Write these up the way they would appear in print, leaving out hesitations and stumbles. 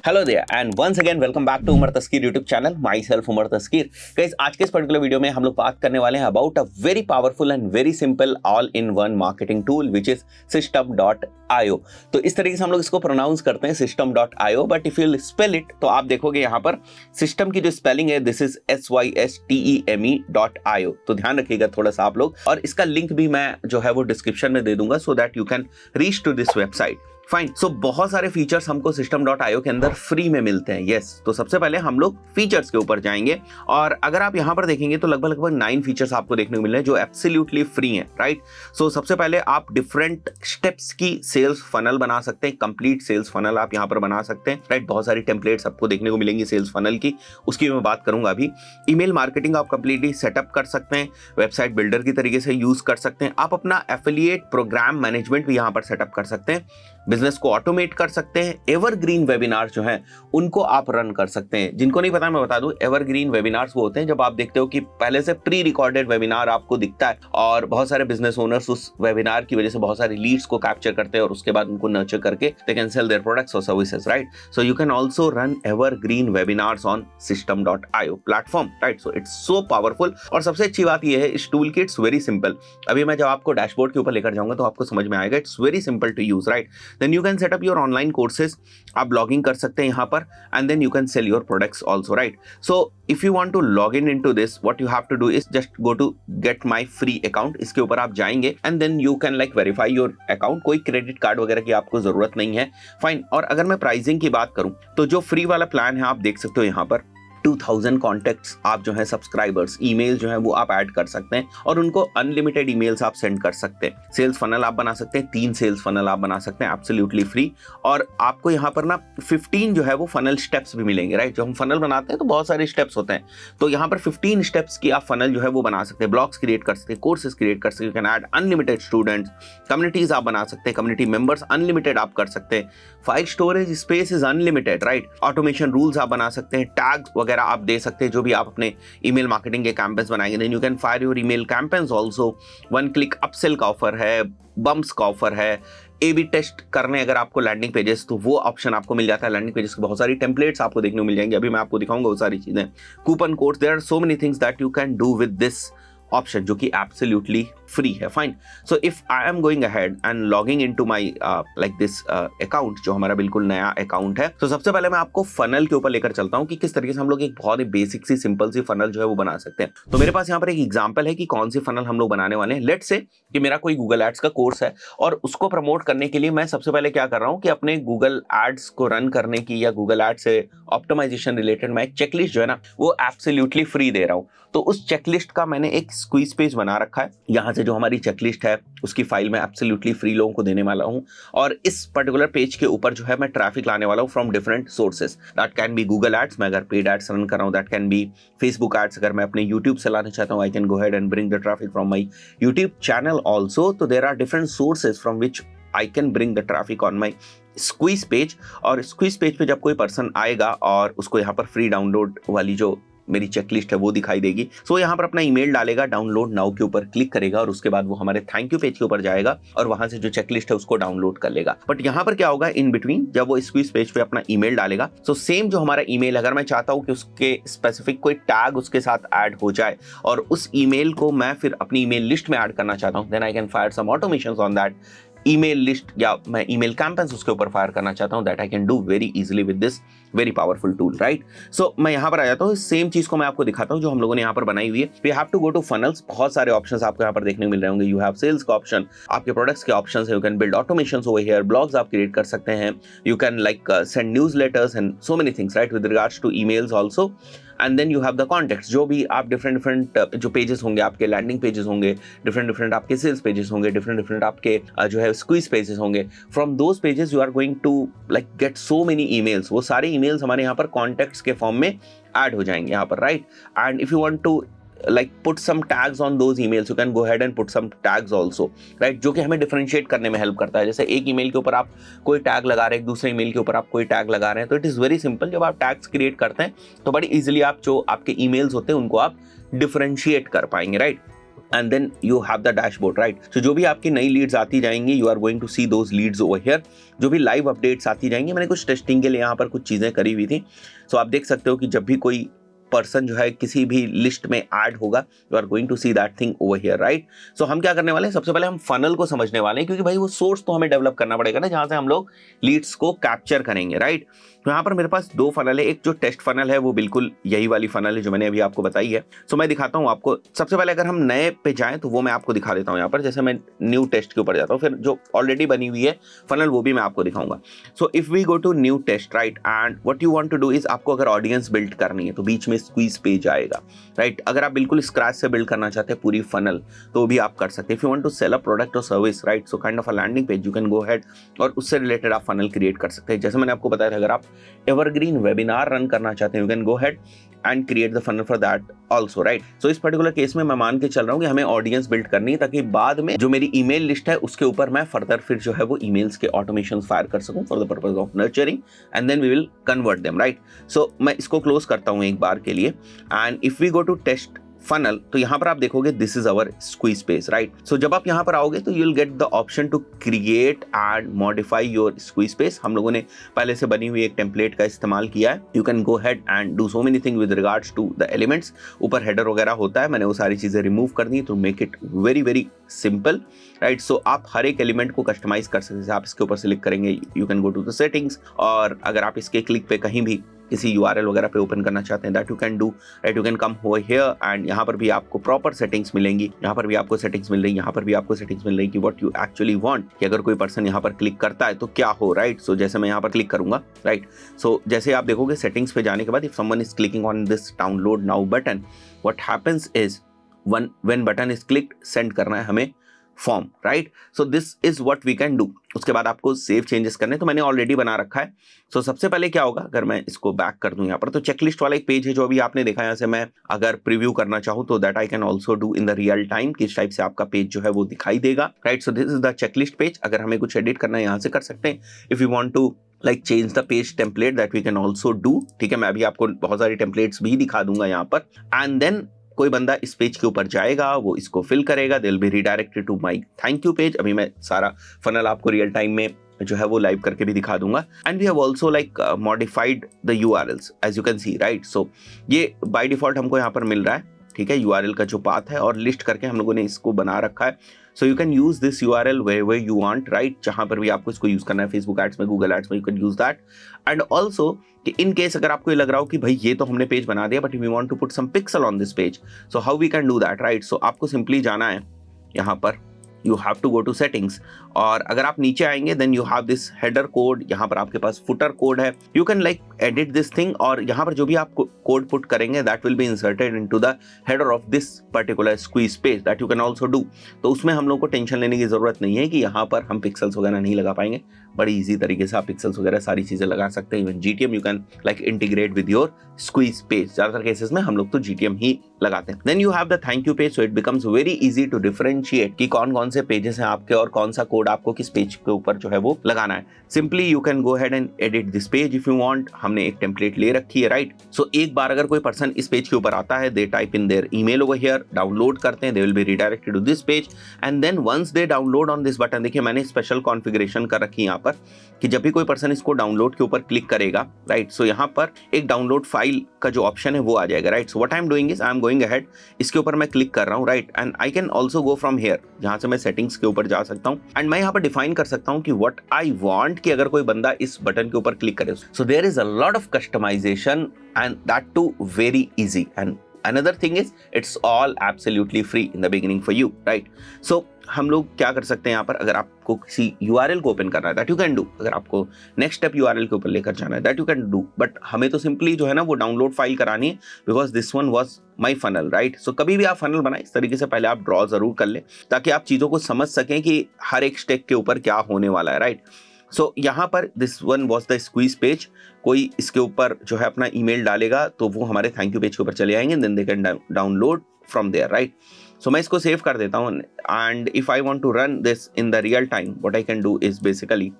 Hello there and once again welcome back to Umar Taskeer YouTube channel, myself Umar Taskeer. Guys, आज के इस particular video में हम लोग बात करने वाले हैं about a very powerful and very simple all in one marketing tool which is system.io। तो इस तरीके से हम लोग इसको प्रोनाउंस करते हैं system.io, but if you spell it तो आप देखोगे यहाँ पर सिस्टम की जो स्पेलिंग है दिस इज SYSTEME.io। तो ध्यान रखिएगा थोड़ा सा आप लोग, और इसका लिंक भी मैं जो है वो डिस्क्रिप्शन में दे दूंगा so that you can reach to this website. Fine. So बहुत सारे फीचर्स हमको system.io के अंदर फ्री में मिलते हैं। यस, तो सबसे पहले हम लोग फीचर्स के ऊपर जाएंगे, और अगर आप यहाँ पर देखेंगे तो लगभग 9 फीचर्स आपको देखने को मिल रहे हैं जो एब्सोल्युटली फ्री हैं, राइट। सो सबसे पहले आप डिफरेंट स्टेप्स की सेल्स फनल बना सकते हैं, कंप्लीट सेल्स फनल आप यहाँ पर बना सकते हैं, राइट। बहुत सारी टेम्पलेट्स आपको देखने को मिलेंगी सेल्स फनल की, उसकी मैं बात करूंगा अभी। ईमेल मार्केटिंग आप कंप्लीटली सेटअप कर सकते हैं, वेबसाइट बिल्डर की तरीके से यूज कर सकते हैं। आप अपना एफिलिएट प्रोग्राम मैनेजमेंट भी यहाँ पर सेटअप कर सकते हैं, बिजनेस को ऑटोमेट कर सकते हैं। एवरग्रीन वेबिनार जो हैं उनको आप रन कर सकते हैं। जिनको नहीं पता मैं बता दूं, एवरग्रीन वेबिनार्स वो होते हैं जब आप देखते हो कि पहले से प्री रिकॉर्डेड वेबिनार आपको दिखता है और बहुत सारे बिजनेस ओनर्स उस वेबिनार की वजह से बहुत सारी लीड्स को कैप्चर करते हैं और उसके बाद उनको नर्चर करके they can sell their products और services, right. So you can also run evergreen webinars on system.io platform, right. So it's so powerful, और सबसे अच्छी बात यह है इस टूल की इट्स वेरी सिंपल। अभी मैं जब आपको डैशबोर्ड के ऊपर लेकर जाऊंगा तो आपको समझ में आएगा, it's very simple to use, right. Then you can set up your online courses, आप लॉगिंग कर सकते हैं यहाँ पर, and then you can sell your products also, right? So if you want to log in into this, what you have to do is just go to get my free account। इसके ऊपर आप जाएंगे and then you can like verify your account। कोई credit card वगैरह की आपको जरूरत नहीं है, फाइन। और अगर मैं प्राइसिंग की बात करूं तो जो फ्री वाला प्लान है आप देख सकते हो यहाँ पर 2000 कॉन्टेक्ट्स आप जो है सब्सक्राइबर्स ईमेल जो है वो आप ऐड कर सकते हैं और उनको अनलिमिटेड ईमेल्स आप सेंड कर सकते हैं। सेल्स फनल आप बना सकते हैं, 3 सेल्स फनल आप बना सकते हैं एब्सोल्युटली फ्री। और आपको यहाँ पर ना 15 जो है वो फनल स्टेप्स भी मिलेंगे, राइट। जो हम फनल बनाते हैं तो बहुत सारे स्टेप्स होते हैं, तो यहाँ पर 15 स्टेप्स की आप फनल जो है वो बना सकते हैं, ब्लॉग्स क्रिएट कर सकते हैं, कोर्सेज क्रिएट कर सकते हैं, you can add unlimited students, communities आप बना सकते हैं, कम्युनिटी मेंबर्स अनलिमिटेड आप कर सकते हैं, file storage space is unlimited, right. Automation rules आप बना सकते हैं, टैग वगैरह आप दे सकते हैं जो भी आप अपने ईमेल मार्केटिंग के कैंपेन्स बनाएंगे। Then you can fire your email campaigns also. 1 click upsell का ऑफर है, बम्प्स का ऑफर है, A/B टेस्ट करने अगर आपको लैंडिंग पेजेस तो वो ऑप्शन आपको मिल जाता है। लैंडिंग पेजेस की बहुत सारी टेम्पलेट्स आपको देखने को मिल जाएंगे, अभी मैं आपको दिखाऊंगा वो सारी चीजें। Coupon codes, there are so many things that you can do with this option जो कि एब्सोल्युटली फ्री है, fine. So if I am going ahead and logging into my like this account जो हमारा बिल्कुल नया अकाउंट है, तो सबसे पहले मैं आपको फनल के ऊपर लेकर चलता हूं कि किस तरीके से हम लोग एक बहुत ही बेसिक सी सिंपल सी फनल जो है वो बना सकते हैं। तो मेरे पास यहाँ पर एक एग्जांपल है कि कौन सी फनल हम लोग बनाने वाले हैं। लेट्स से कि मेरा कोई गूगल एड्स का कोर्स है और उसको प्रमोट करने के लिए मैं सबसे पहले क्या कर रहा हूँ कि अपने गूगल एड्स को रन करने की या गूगल एड्स से ऑप्टिमाइजेशन रिलेटेड मैं एक चेकलिस्ट जो है ना वो एब्सोल्युटली फ्री दे रहा हूँ। तो उस चेकलिस्ट का मैंने एक स्क्वीज पेज बना रखा है। यहाँ से जो हमारी चेकलिस्ट है उसकी फाइल मैं एब्सोल्युटली फ्री लोगों को देने वाला हूँ, और इस पर्टिकुलर पेज के ऊपर जो है मैं ट्रैफिक लाने वाला हूँ from different sources. That can be Google ads, मैं अगर पेड एड्स रन कर रहा हूँ, that can be Facebook ads, अगर मैं अपने यूट्यूब से लाना चाहता हूँ I can go head and bring the traffic from my YouTube channel also. तो there are different sources from which I can bring the traffic on my squeeze page. और squeeze page पे जब कोई person आएगा और उसको यहाँ पर फ्री डाउनलोड वाली जो मेरी चेकलिस्ट है वो दिखाई देगी, सो यहाँ पर अपना ईमेल डालेगा, डाउनलोड नाउ के ऊपर क्लिक करेगा और उसके बाद वो हमारे थैंक यू पेज के ऊपर जाएगा और वहां से जो चेकलिस्ट है उसको डाउनलोड कर लेगा। बट यहाँ पर क्या होगा इन बिटवीन, जब वो स्क्वीज पेज पे अपना ईमेल डालेगा, सो सेम जो हमारा ईमेल अगर मैं चाहता हूँ कि उसके स्पेसिफिक कोई टैग उसके साथ ऐड हो जाए और उस ईमेल को मैं फिर अपनी ईमेल लिस्ट में ऐड करना चाहता हूँ, then I can fire some automations on that email list, या मैं ईमेल कैंपेन्स उसके ऊपर फायर करना चाहता हूं, that I can do very easily with this very powerful tool, right. So मैं यहां पर आ जाता हूं, सेम चीज को मैं आपको दिखाता हूं जो हम लोगों ने यहां पर बनाई हुई है। We have to go to funnels, बहुत सारे ऑप्शंस आपको यहां पर देखने को मिल रहे होंगे। यू हैव सेल्स का ऑप्शन, आपके प्रोडक्ट्स के ऑप्शंस है, you can build automations over here, blogs आप क्रिएट कर सकते हैं, you can like send newsletters and so many things, right, with regards to emails also. And then you have the contacts, जो भी आप different जो pages होंगे, आपके लैंडिंग पेजेस होंगे, डिफरेंट आपके सेल्स पेजेस होंगे, डिफरेंट आपके जो है स्क्वीज पेजेस होंगे। From those pages you are going to like get so many emails, वो सारे ईमेल्स हमारे यहाँ पर कॉन्टेक्ट्स के फॉर्म में ऐड हो जाएंगे यहाँ पर, right. And if you want to like put some tags on those emails, you can go ahead and put some tags also, right, जो कि हमें डिफरेंशिएट करने में हेल्प करता है। जैसे एक ईमेल के ऊपर आप कोई टैग लगा रहे हैं, एक दूसरे ईमेल के ऊपर आप कोई टैग लगा रहे हैं, तो इट इज़ वेरी सिंपल। जब आप टैग्स क्रिएट करते हैं तो बड़ी इजीली आप जो आपके ईमेल्स होते हैं उनको आप डिफरेंशिएट कर पाएंगे, right. and then you have the dashboard, right? So जो भी आपकी नई लीड्स आती जाएंगी, you are going to see those leads over here. जो भी लाइव अपडेट्स आती जाएंगी, मैंने कुछ टेस्टिंग के लिए यहाँ पर कुछ चीजें करी हुई थी। सो आप देख सकते हो कि जब भी कोई पर्सन जो है किसी भी लिस्ट में ऐड होगा, you are going to see that thing over here, right? So हम क्या करने वाले हैं, सबसे पहले हम फनल को समझने वाले हैं, क्योंकि भाई वो सोर्स तो हमें डेवलप करना पड़ेगा ना, जहां से हम लोग लीड्स को कैप्चर करेंगे, राइट? तो यहाँ पर मेरे पास दो फनल है। एक जो टेस्ट फनल है वो बिल्कुल यही वाली फनल है जो मैंने अभी आपको बताई है। सो मैं दिखाता हूँ आपको। सबसे पहले अगर हम नए पे जाएं तो वो मैं आपको दिखा देता हूँ यहाँ पर। जैसे मैं न्यू टेस्ट के ऊपर जाता हूँ, फिर जो ऑलरेडी बनी हुई है फनल वो भी मैं आपको दिखाऊंगा। So if we go to new test, right, and what you want to do is, आपको अगर ऑडियंस बिल्ड करनी है तो बीच में स्क्वीज पेज आएगा, राइट? अगर आप बिल्कुल स्क्रैच से बिल्ड करना चाहते हैं पूरी फनल तो भी आप कर सकते हैं। If you want to sell a product और service, right, so kind of a landing page, you can go ahead और उससे रिलेटेड आप फनल क्रिएट कर सकते हैं। जैसे मैंने आपको बताया था, अगर आप एवरग्रीन वेबिनार रन करना चाहते हैं, you can go ahead and create the funnel for that also, right? So इस पर्टिकुलर केस में मैं मान के चल रहा हूँ कि हमें ऑडियंस बिल्ड करनी है, ताकि बाद में जो मेरी ईमेल लिस्ट है उसके ऊपर मैं फर्दर फिर जो है वो ईमेल्स के ऑटोमेशन फायर कर सकूं for the purpose of nurturing, and then we will convert them, right? So मैं इसको क्लोज करता हूं एक बार के लिए, and if we go to test funnel, तो यहां पर आप देखोगे this is our squeeze page, right? So जब आप यहां पर आओगे तो you will get the option to create and modify your squeeze page. हम लोगों ने पहले से बनी हुई एक टेम्पलेट का इस्तेमाल किया है। You can go head and do so many thing with regards to the elements. ऊपर हेडर वगैरह होता है, मैंने वो सारी चीजें रिमूव कर दी to make it very very simple, right? So आप हर एक एलिमेंट को कस्टमाइज कर सकते हैं। आप इसके ऊपर से क्लिक करेंगे, you can go to the settings, और अगर आप इसके क्लिक पे कहीं भी किसी URL वगैरह पे ओपन करना चाहते हैं, that you can do, right? You can come over here and यहाँ पर भी आपको प्रॉपर सेटिंग्स मिलेंगी। यहाँ पर भी आपको सेटिंग्स मिल रही है, यहाँ पर भी आपको सेटिंग्स मिल रही है कि व्हाट यू एक्चुअली वांट, कि अगर कोई पर्सन यहाँ पर क्लिक करता है तो क्या हो, राइट? सो जैसे मैं यहाँ पर क्लिक करूंगा, राइट, सो जैसे आप देखोगे सेटिंग्स पे जाने के बाद, if someone is clicking on this download now button, what happens is when button is clicked, send करना है हमें form, right? So this is what we can do. उसके बाद आपको सेव चेंजेस करने, तो मैंने ऑलरेडी बना रखा है। सो सबसे पहले क्या होगा, अगर मैं इसको बैक कर दूं यहाँ पर, तो चेकलिस्ट वाला एक पेज है जो अभी आपने देखा। यहाँ से मैं अगर प्रीव्यू करना चाहूँ तो that I can also do in the real time, किस टाइप से आपका पेज जो है वो दिखाई देगा, right? So this is the checklist page. अगर हमें कुछ एडिट करना है यहाँ से कर सकते हैं। If you want to like change the page template, that we can also do, ठीक है? मैं अभी आपको बहुत सारी टेम्पलेट्स भी दिखा दूंगा यहाँ पर, एंड देन कोई बंदा इस पेज के ऊपर जाएगा, वो इसको फिल करेगा, they will be redirected to my thank you page. अभी मैं सारा फनल आपको रियल टाइम में जो है वो लाइव करके भी दिखा दूंगा। And we have also like modified the URLs as you can see, right? So ये बाय डिफॉल्ट हमको यहाँ पर मिल रहा है, ठीक है? URL का जो पाथ है, और लिस्ट करके हम लोगों ने इसको बना रखा है। सो you can use this URL wherever you want, right? जहां पर भी आपको इसको यूज करना है, फेसबुक एड्स में, गूगल एड्स में, you can use that. And also कि इन केस अगर आपको ये लग रहा हो कि भाई ये तो हमने पेज बना दिया, but we want to put some pixel on this page, so how we can do that, right? So आपको सिंपली जाना है यहाँ पर, you have to go to settings, और अगर आप नीचे आएंगे then you have this header code. यहाँ पर आपके पास फुटर कोड है, you can like edit this thing, और यहाँ पर जो भी आप कोड पुट करेंगे that will be inserted into the header of this particular squeeze page, that you can also do. तो उसमें हम लोग को टेंशन लेने की जरूरत नहीं है कि यहाँ पर हम पिक्सल्स वगैरह नहीं लगा पाएंगे। बड़ी इजी तरीके से आप पिक्सल्स वगैरह सारी चीजें लगा सकते हैं। Even GTM you can like integrate with your squeeze page. ज्यादातर केसेस में हम लोग तो GTM ही लगाते हैं। Then you have the thank you page, so it becomes very easy to differentiate कि कौन कौन से पेजेस हैं आपके और कौन सा कोड आपको किस पेज के ऊपर जो है वो लगाना है। Simply you can go ahead and edit this page if you want. हमने एक टेम्पलेट ले रखी है, राइट? सो एक बार अगर कोई पर्सन इस पेज के ऊपर आता है, they type in their email over here, download करते हैं, they will be redirected to this page, and then once they download on this button, देखिए मैंने स्पेशल कॉन्फ़िगरेशन कर रखी है यहाँ पर कि जब भी कोई पर्सन इसको डाउनलोड के ऊपर क्लिक करेगा, राइट, सो यहाँ पर एक डाउनलोड फाइल का जो ऑप्शन है वो आ जाएगा, right? So what I am doing is I am going ahead, इसके ऊपर मैं क्लिक कर रहा हूँ, right? And I can also go from here, जहां से मैं सेटिंग्स के ऊपर जा सकता हूँ, एंड मैं यहाँ पर डिफाइन कर सकता हूँ कि व्हाट आई वांट कि अगर कोई बंदा इस बटन के ऊपर क्लिक करे। So there is a lot of customization and that too very easy. And another thing is it's all absolutely free in the beginning for you, right? So हम लोग क्या कर सकते हैं यहाँ पर, अगर आपको किसी URL को ओपन करना है दैट यू कैन डू, अगर आपको नेक्स्ट स्टेप URL के ऊपर लेकर जाना है that you can do, but हमें तो सिंपली जो है ना वो डाउनलोड फाइल करानी है, because this one was my funnel, right? So कभी भी आप फनल बनाए इस तरीके से पहले आप ड्रॉ जरूर कर ले, ताकि आप चीजों को समझ सकें कि हर एक स्टेप के ऊपर क्या होने वाला है, राइट? सो यहाँ पर this one was the squeeze page. कोई इसके ऊपर जो है अपना ईमेल डालेगा तो वो हमारे थैंक यू पेज के ऊपर चले आएंगे, then they can download from there, right? So मैं इसको सेव कर देता हूँ, and if I want to run this in the real time what I can do is basically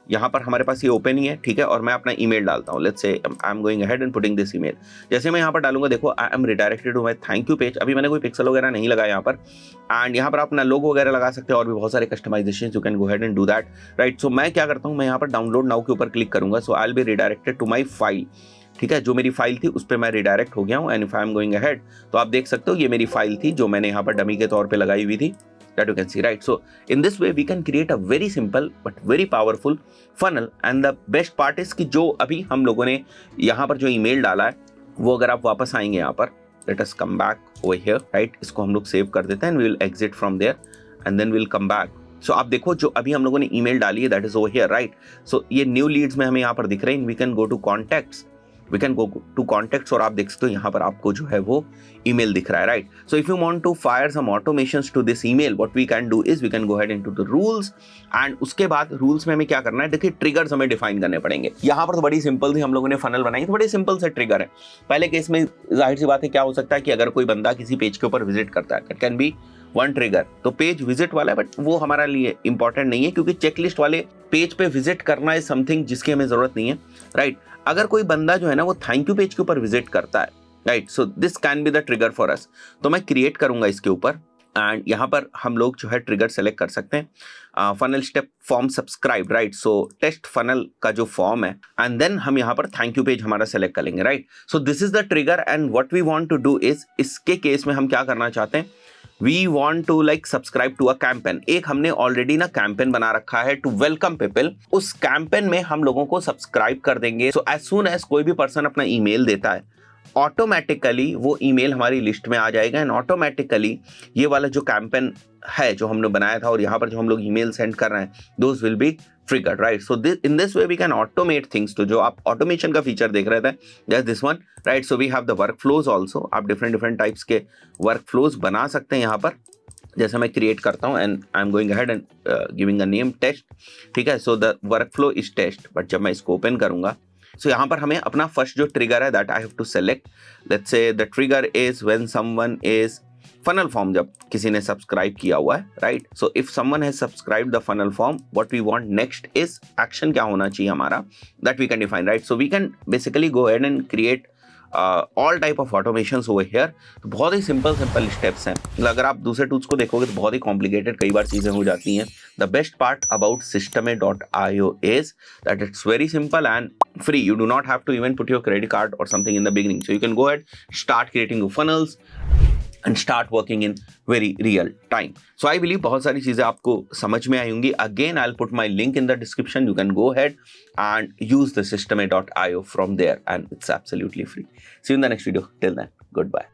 यहाँ पर हमारे पास ये ओपन ही है, ठीक है, और मैं अपना ईमेल डालता हूँ। Let's say I am going ahead and putting this email. जैसे मैं यहाँ पर डालूंगा, देखो I am redirected to my thank you page. अभी मैंने कोई पिक्सल वगैरह नहीं लगाया यहाँ पर, एंड यहाँ पर आप अपना लोगो वगैरह लगा सकते हैं और भी बहुत सारे customization you can go ahead and do that, right. So मैं क्या करता हूँ, मैं यहाँ पर डाउनलोड नाउ के ऊपर क्लिक करूंगा। So I will be redirected to my file, ठीक है, जो मेरी फाइल थी उस पर मैं रिडायरेक्ट हो गया हूँ। And if I am going ahead, तो आप देख सकते हो ये मेरी फाइल थी जो मैंने यहाँ पर डमी के तौर पे लगाई हुई थी, that you can see, right? So in this way we can create a very simple but very powerful funnel, and the best part is कि जो अभी हम लोगों ने यहाँ पर जो ईमेल डाला है वो अगर आप वापस आएंगे यहाँ पर, let us come back over here, right? इसको हम लोग सेव कर देते हैं, and we will exit from there and then we'll come back. So आप देखो जो अभी हम लोगों ने ईमेल डाली है that is over here, right? So ये new leads में हमें यहाँ पर दिख रहे हैं, we can go to contacts, we can go to contacts, और आप देख सकते हो यहाँ पर आपको जो है वो ईमेल दिख रहा है, right. So if you want to fire some automations to this email, what we can do is we can go ahead into the rules, and उसके बाद रूल्स में हमें क्या करना है, देखिए ट्रिगर्स हमें डिफाइन करने पड़ेंगे। यहाँ पर तो बड़ी सिंपल थी, हम लोगों ने फनल बनाई तो बड़े सिंपल से ट्रिगर है। पहले केस में जाहिर सी बात है क्या हो सकता है कि अगर कोई बंदा किसी पेज के ऊपर विजिट करता है, it can be one trigger, तो पेज विजिट वाला है, बट वो हमारे लिए इंपॉर्टेंट नहीं है क्योंकि चेकलिस्ट वाले पेज पे विजिट करना इज समथिंग जिसकी हमें जरूरत नहीं है, राइट। अगर कोई बंदा जो है ना वो थैंक यू पेज के ऊपर विजिट करता है, right, so this can be the trigger for us. तो मैं क्रिएट करूंगा इसके ऊपर, एंड यहाँ पर हम लोग जो है ट्रिगर सेलेक्ट कर सकते हैं, funnel step form subscribe, right. So test funnel का जो फॉर्म है, एंड देन हम यहाँ पर थैंक यू पेज हमारा सेलेक्ट कर लेंगे, right. So this is the trigger, and what we want to do is, इसके केस में हम क्या करना चाहते हैं, we want to like subscribe to a campaign. एक हमने ऑलरेडी ना कैंपेन बना रखा है टू वेलकम पीपल, उस कैंपेन में हम लोगों को सब्सक्राइब कर देंगे। सो एज सून एज कोई भी पर्सन अपना ईमेल देता है, ऑटोमेटिकली वो ईमेल हमारी लिस्ट में आ जाएगा, एंड ऑटोमेटिकली ये वाला जो कैंपेन है जो हमने बनाया था और यहाँ पर जो हम लोग ईमेल सेंड कर रहे हैं, those will be triggered, right. So in this way we can automate things. तो जो आप ऑटोमेशन का फीचर देख रहे थे, just this one, right. So we have the work flows also, आप डिफरेंट टाइप्स के वर्क फ्लोज बना सकते हैं यहाँ पर। जैसे मैं क्रिएट करता हूँ and I am going ahead and giving a name test, ठीक है। So the work flow is test, but जब मैं इसको ओपन करूंगा, सो यहाँ पर हमें अपना फर्स्ट जो ट्रिगर है that I have to select. Let's say the trigger is when someone is funnel form, जब किसी ने सब्सक्राइब किया हुआ है, right. So if someone has subscribe the funnel form, what we want next is action क्या होना चाहिए हमारा, that we can define, right. So we can basically go ahead and create all type of automations over here. तो बहुत ही simple steps हैं। अगर आप दूसरे टूल्स को देखोगे तो बहुत ही कॉम्प्लिकेटेड कई बार चीज़ें हो जाती हैं। The best part about Systeme.io is that it's very simple and free. You do not have to even put your credit card or something in the beginning. So you can go ahead, start creating your funnels and start working in very real time. So I believe बहुत सारी चीज़ें आपको समझ में आई होंगी। Again, I'll put my link in the description. You can go ahead and use the Systeme.io from there, and it's absolutely free. See you in the next video. Till then, goodbye.